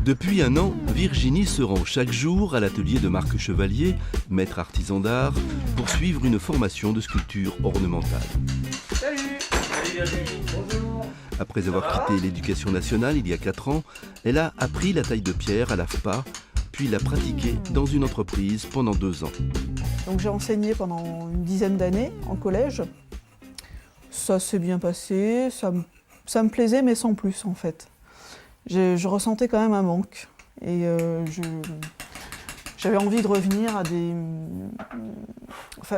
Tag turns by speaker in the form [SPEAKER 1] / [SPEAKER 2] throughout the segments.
[SPEAKER 1] Depuis un an, Virginie se rend chaque jour à l'atelier de Marc Chevalier, maître artisan d'art, pour suivre une formation de sculpture ornementale.
[SPEAKER 2] Salut! Salut Virginie, bonjour!
[SPEAKER 1] Après avoir quitté l'éducation nationale il y a 4 ans, elle a appris la taille de pierre à l'AFPA, puis l'a pratiquée dans une entreprise pendant 2 ans.
[SPEAKER 3] Donc j'ai enseigné pendant une dizaine d'années en collège. Ça s'est bien passé, ça me plaisait mais sans plus en fait. Je ressentais quand même un manque et j'avais envie de revenir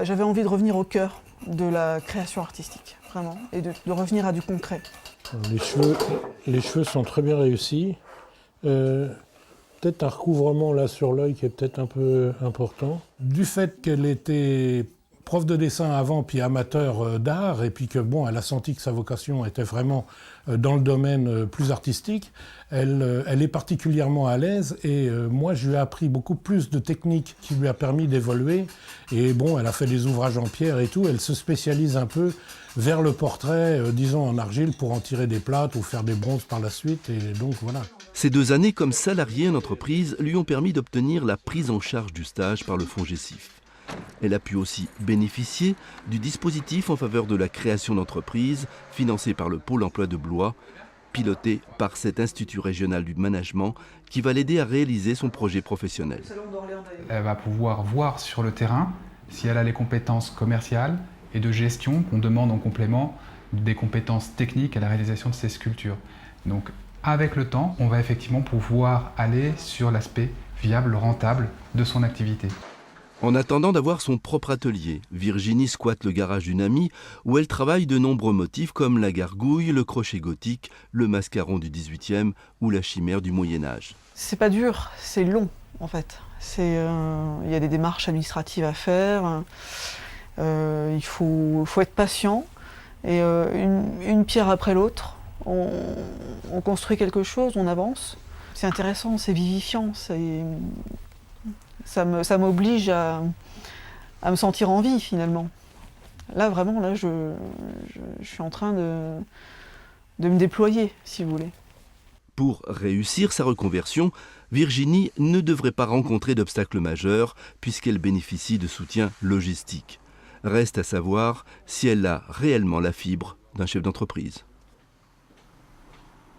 [SPEAKER 3] j'avais envie de revenir au cœur de la création artistique, vraiment, et de revenir à du concret.
[SPEAKER 4] Les cheveux sont très bien réussis. Peut-être un recouvrement là sur l'œil qui est peut-être un peu important. Du fait qu'elle était prof de dessin avant, puis amateur d'art, et puis que bon, elle a senti que sa vocation était vraiment dans le domaine plus artistique, elle est particulièrement à l'aise, et moi je lui ai appris beaucoup plus de techniques qui lui a permis d'évoluer. Et bon, elle a fait des ouvrages en pierre et tout, elle se spécialise un peu vers le portrait, disons en argile, pour en tirer des plâtres ou faire des bronzes par la suite, et donc voilà.
[SPEAKER 1] Ces 2 années comme salariée en entreprise lui ont permis d'obtenir la prise en charge du stage par le FONGECIF. Elle a pu aussi bénéficier du dispositif en faveur de la création d'entreprises financé par le Pôle emploi de Blois, piloté par cet institut régional du management qui va l'aider à réaliser son projet professionnel.
[SPEAKER 5] Elle va pouvoir voir sur le terrain si elle a les compétences commerciales et de gestion qu'on demande en complément des compétences techniques à la réalisation de ces sculptures. Donc avec le temps, on va effectivement pouvoir aller sur l'aspect viable, rentable de son activité.
[SPEAKER 1] En attendant d'avoir son propre atelier, Virginie squatte le garage d'une amie où elle travaille de nombreux motifs comme la gargouille, le crochet gothique, le mascaron du XVIIIe ou la chimère du Moyen-Âge.
[SPEAKER 3] C'est pas dur, c'est long en fait. Il y a des démarches administratives à faire, il faut être patient et une pierre après l'autre, on construit quelque chose, on avance. C'est intéressant, c'est vivifiant, ça m'oblige à me sentir en vie finalement. Là vraiment, je suis en train de me déployer, si vous voulez.
[SPEAKER 1] Pour réussir sa reconversion, Virginie ne devrait pas rencontrer d'obstacles majeurs puisqu'elle bénéficie de soutien logistique. Reste à savoir si elle a réellement la fibre d'un chef d'entreprise.